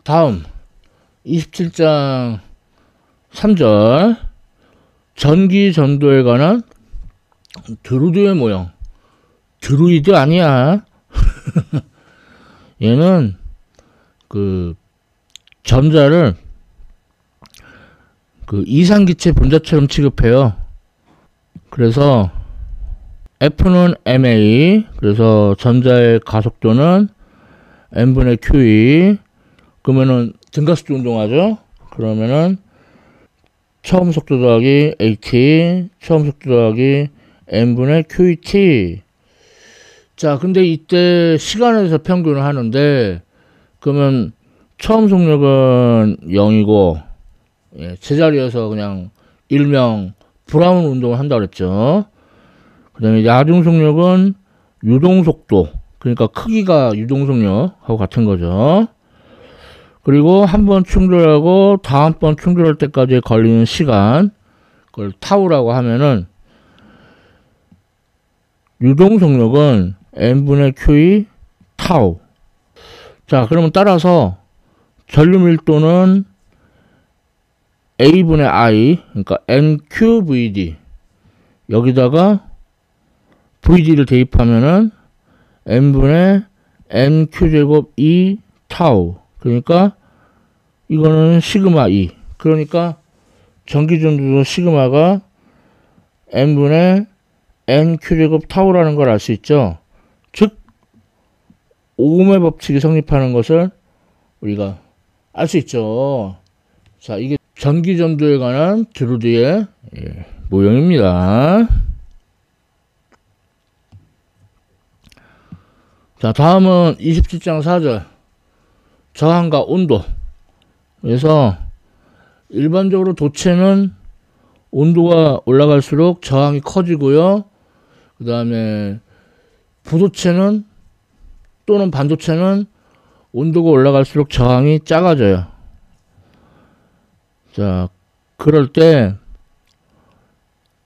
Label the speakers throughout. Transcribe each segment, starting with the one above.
Speaker 1: 다음 27장 3절 전기 전도에 관한 드루드의 모형. 드루이드 아니야. 얘는 그 전자를 그 이상기체 분자처럼 취급해요. 그래서 F는 ma, 그래서 전자의 가속도는 m분의 q2. 그러면은 등가속도 운동하죠. 그러면은 처음 속도 더하기 at, 처음 속도 더하기 m분의 qt. 자, 근데 이때 시간에서 평균을 하는데, 그러면 처음 속력은 0이고, 제자리에서 그냥 일명 브라운 운동을 한다 그랬죠. 그 다음에 야중 속력은 유동 속도, 그러니까 크기가 유동 속력하고 같은 거죠. 그리고 한 번 충돌하고 다음번 충돌할 때까지 걸리는 시간, 그걸 타우라고 하면은, 유동 속력은 n분의 q2 타우. 자, 그러면 따라서 전류 밀도는 a분의 i, 그러니까 nqvd. 여기다가 vd를 대입하면은 n분의 nq제곱 2 타우. 그러니까 이거는 시그마 2. 그러니까 전기전도도 시그마가 n분의 nq제곱 타우라는 걸 알 수 있죠. 즉 오음의 법칙이 성립하는 것을 우리가 알 수 있죠. 자, 이게 전기전도에 관한 드루드의 모형입니다. 자, 다음은 27장 4절 저항과 온도. 그래서 일반적으로 도체는 온도가 올라갈수록 저항이 커지고요. 그 다음에 부도체는 또는 반도체는 온도가 올라갈수록 저항이 작아져요. 자, 그럴 때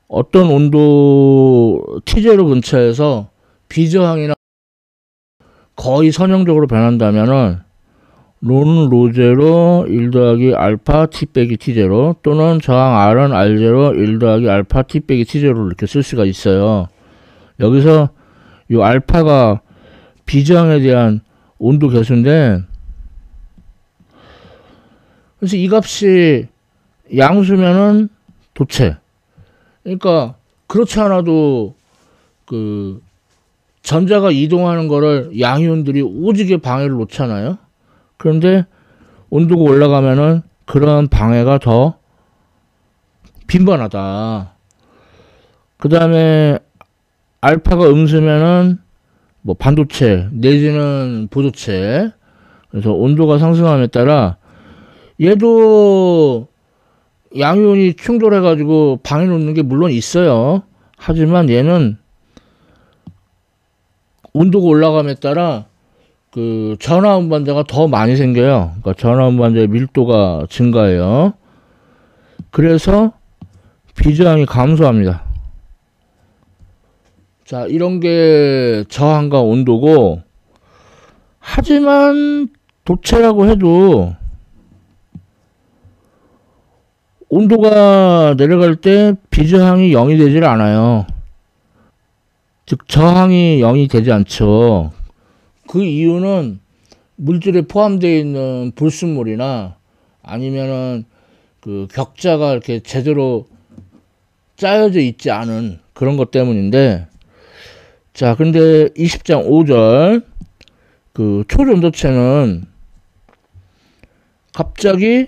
Speaker 1: 어떤 온도 T0 근처에서 비저항이나 거의 선형적으로 변한다면은 론은 로제로 1 더하기 알파 T 빼기 T0 또는 저항 R은 R0 1 더하기 알파 T 빼기 T0를 이렇게 쓸 수가 있어요. 여기서 이 알파가 비저항에 대한 온도 계수인데, 그래서 이 값이 양수면은 도체. 그러니까 그렇지 않아도 그 전자가 이동하는 거를 양이온들이 오지게 방해를 놓잖아요. 그런데 온도가 올라가면은 그런 방해가 더 빈번하다. 그 다음에 알파가 음수면은 뭐 반도체 내지는 보도체. 그래서 온도가 상승함에 따라 얘도 양이온이 충돌해가지고 방해 놓는 게 물론 있어요. 하지만 얘는 온도가 올라감에 따라 그 전하 운반자가 더 많이 생겨요. 그러니까 전하 운반자의 밀도가 증가해요. 그래서 비저항이 감소합니다. 자, 이런 게 저항과 온도고, 하지만 도체라고 해도 온도가 내려갈 때 비저항이 0이 되질 않아요. 즉 저항이 0이 되지 않죠. 그 이유는 물질에 포함되어 있는 불순물이나 아니면은 그 격자가 이렇게 제대로 짜여져 있지 않은 그런 것 때문인데, 자, 근데 20장 5절 그 초전도체는 갑자기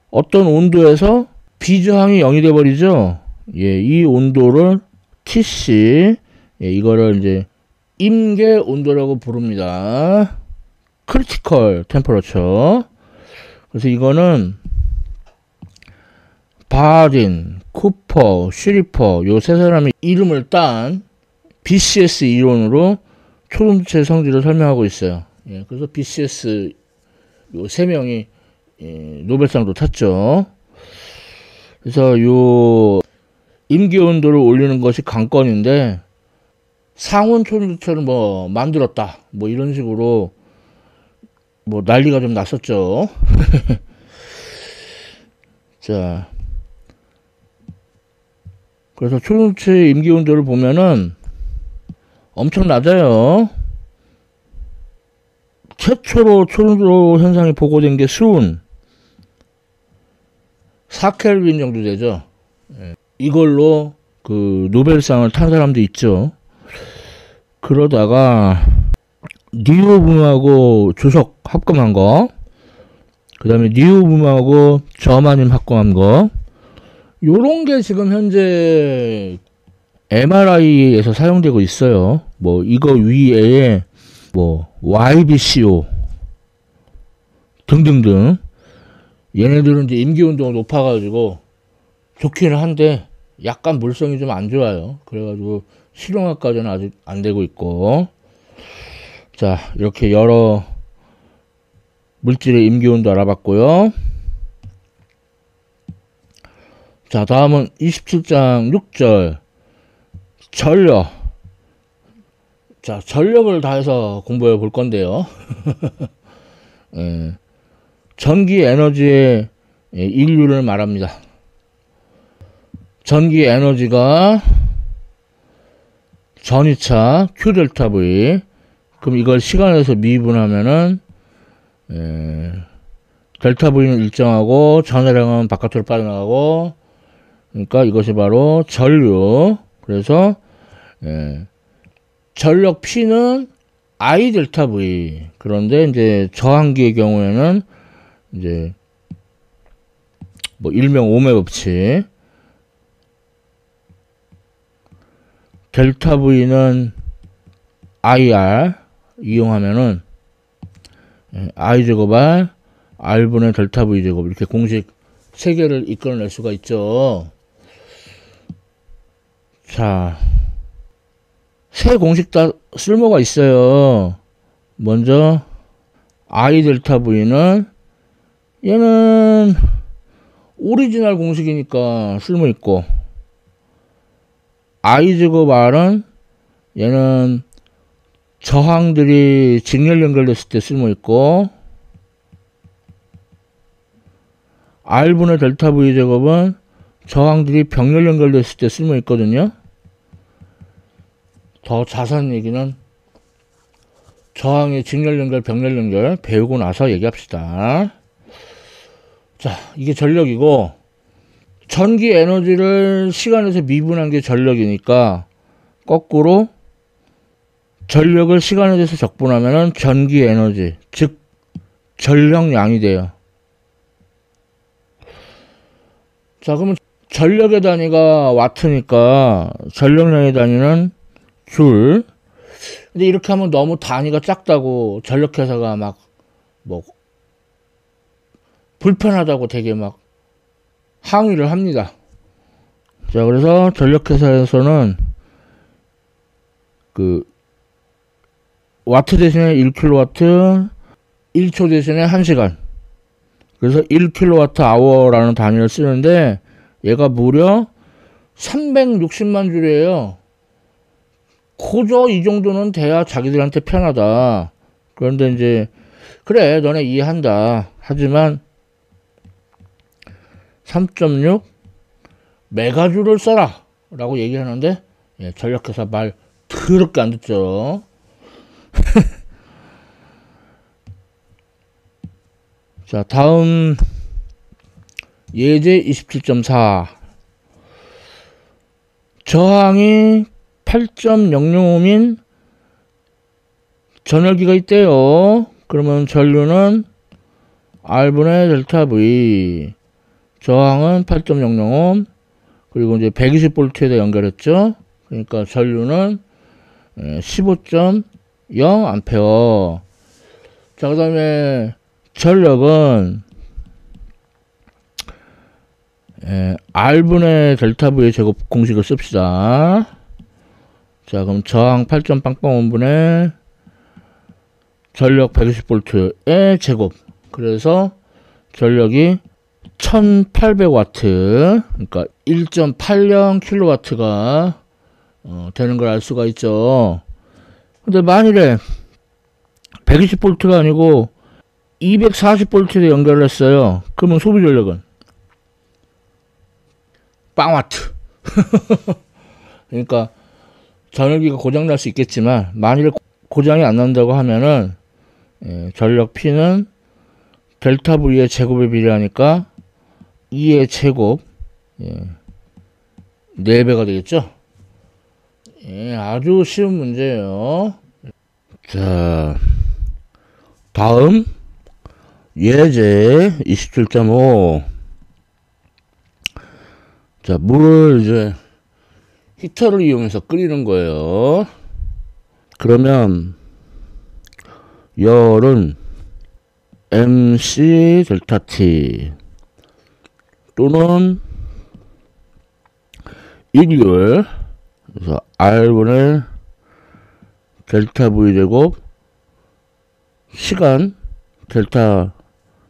Speaker 1: 어떤 온도에서 비저항이 0이 돼 버리죠. 예, 이 온도를 TC, 이거를 이제 임계 온도라고 부릅니다. 크리티컬 템퍼러처. 그래서 이거는 바딘, 쿠퍼, 슈리퍼 요 세 사람이 이름을 딴 BCS 이론으로 초전도체 성질을 설명하고 있어요. 예, 그래서 BCS 요 세 명이 노벨상도 탔죠. 그래서 요 임계 온도를 올리는 것이 관건인데, 상온 초전도체를 뭐 만들었다 뭐 이런 식으로 뭐 난리가 좀 났었죠. 자, 그래서 초전체 임기온도를 보면은 엄청 낮아요. 최초로 초전도 현상이 보고된 게 수은 4켈빈 정도 되죠. 이걸로 그 노벨상을 탄 사람도 있죠. 그러다가 니오빔하고 조석 합금한 거, 그 다음에 니오빔하고 저마님 합금한 거, 요런 게 지금 현재 MRI에서 사용되고 있어요. 뭐 이거 위에 뭐 YBCO 등등등, 얘네들은 이제 임기운동이 높아가지고 좋기는 한데 약간 물성이 좀 안 좋아요. 그래가지고 실용화까지는 아직 안 되고 있고. 자, 이렇게 여러 물질의 임기온도 알아봤고요. 자, 다음은 27장 6절 전력. 자, 전력을 다해서 공부해 볼 건데요. 전기 에너지의 인류를 말합니다. 전기 에너지가 전이차 Q 델타 V. 그럼 이걸 시간에서 미분하면은 델타 V는 일정하고 전해량은 바깥으로 빠져나가고, 그러니까 이것이 바로 전류. 그래서 전력 P는 I 델타 V. 그런데 이제 저항기의 경우에는 이제 뭐 일명 오메 법칙, 델타 V는 IR 이용하면은 I 제곱 R R분의 델타 V 제곱, 이렇게 공식 3개를 이끌어낼 수가 있죠. 자, 세 공식 다 쓸모가 있어요. 먼저 I 델타 V는 얘는 오리지널 공식이니까 쓸모 있고, I 제곱 R은 얘는 저항들이 직렬 연결됐을 때 쓸모 있고, R분의 델타 V 제곱은 저항들이 병렬 연결됐을 때 쓸모 있거든요. 더 자세한 얘기는 저항의 직렬 연결, 병렬 연결 배우고 나서 얘기합시다. 자, 이게 전력이고, 전기 에너지를 시간에서 미분한 게 전력이니까 거꾸로 전력을 시간에 대해서 적분하면은 전기 에너지, 즉 전력량이 돼요. 자, 그러면 전력의 단위가 와트니까 전력량의 단위는 줄. 근데 이렇게 하면 너무 단위가 작다고 전력회사가 막 뭐 불편하다고 되게 막 항의를 합니다. 자, 그래서 전력회사에서는 그 와트 대신에 1kW, 1초 대신에 1시간. 그래서 1kWh라는 단위를 쓰는데 얘가 무려 360만 줄이에요. 고저 이 정도는 돼야 자기들한테 편하다. 그런데 이제 그래, 너네 이해한다. 하지만 3.6 메가줄을 써라 라고 얘기하는데, 전력회사 말 더럽게 안 듣죠. 자, 다음 예제 27.4. 저항이 8.005민 전열기가 있대요. 그러면 전류는 R분의 델타 V, 저항은 8.005, 그리고 이제 120V에다 연결했죠. 그러니까 전류는 15.0A. 자, 그 다음에 전력은 R분의 델타 V의 제곱 공식을 씁시다. 자, 그럼 저항 8.빵빵원분의 전력 120V의 제곱. 그래서 전력이 1800W, 그러니까 1.80kW가 되는 걸 알 수가 있죠. 근데 만일에 120V가 아니고 240V에 연결을 했어요. 그러면 소비 전력은 빵와트. 그러니까 전열기가 고장날 수 있겠지만 만일 고장이 안 난다고 하면은 전력 P는 델타 V의 제곱에 비례하니까 2의 제곱 4배가 되겠죠. 아주 쉬운 문제예요. 자, 다음 예제 27.5. 자, 물을 이제 히터를 이용해서 끓이는 거예요. 그러면 열은 MC 델타 T 또는 일률, 그래서 R분의 델타 V 제곱 시간 델타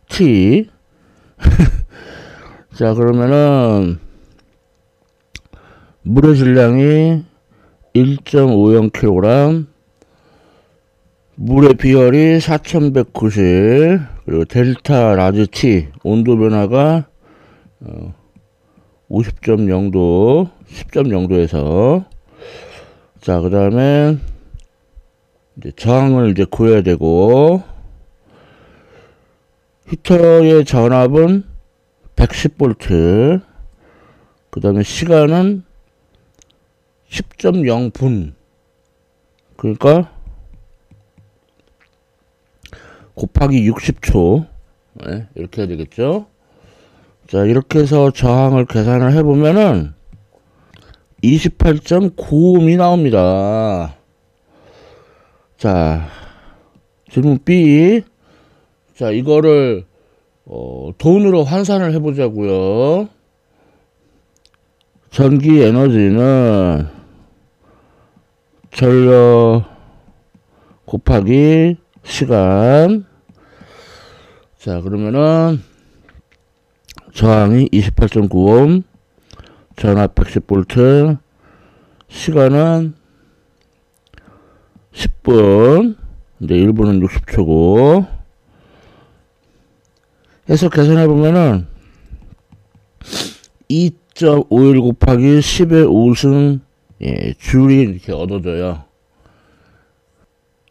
Speaker 1: T. 자, 그러면은 물의 질량이 1.50kg, 물의 비열이 4190, 그리고 델타 라지 T 온도 변화가 50.0도, 10.0도에서 자, 그 다음에 이제 저항을 이제 구해야 되고, 히터의 전압은 110V, 그 다음에 시간은 10.0분, 그러니까 곱하기 60초, 이렇게 해야 되겠죠. 자, 이렇게 해서 저항을 계산을 해보면은 28.9ohm이 나옵니다. 자, 질문 B. 자, 이거를 돈으로 환산을 해보자고요. 전기 에너지는 전력 곱하기 시간. 자, 그러면은 저항이 28.9ohm, 전압 110V, 시간은 10분, 이제 1분은 60초고, 해서 계산해보면은 2.51 곱하기 10의 5승 줄이 이렇게 얻어져요.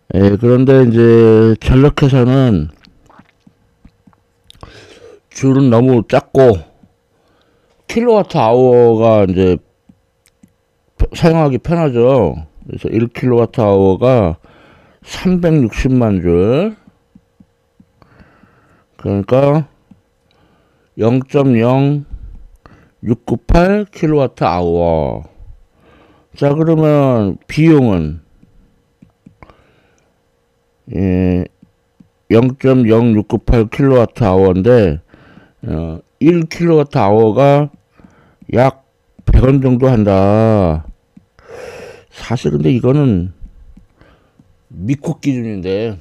Speaker 1: 그런데 이제 전력회사는 줄은 너무 작고 킬로와트 아워가 이제 사용하기 편하죠. 그래서 1킬로와트 아워가 360만 줄, 그러니까 0.0698 킬로와트 아워. 자, 그러면 비용은 0.0698 킬로와트 아워인데 1킬로와트 아워가 약 100원 정도 한다. 사실 근데 이거는 미국 기준인데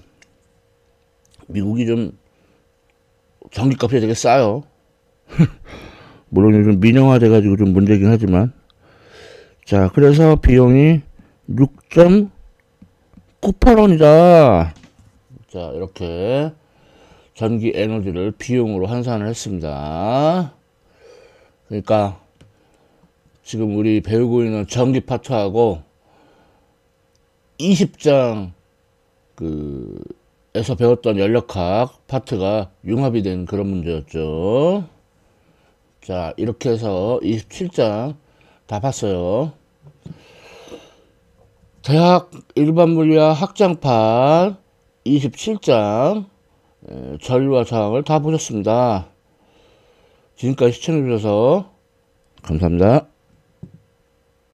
Speaker 1: 미국이 좀 전기값이 되게 싸요. 물론 요즘 민영화 돼가지고 좀 문제긴 하지만, 자, 그래서 비용이 6.98원이다. 자, 이렇게 전기 에너지를 비용으로 환산을 했습니다. 그러니까 지금 우리 배우고 있는 전기 파트하고 20장 에서 배웠던 연력학 파트가 융합이 된 그런 문제였죠. 자, 이렇게 해서 27장 다 봤어요. 대학 일반물리학 학장판 27장 전류와 저항을 다 보셨습니다. 지금까지 시청해주셔서 감사합니다.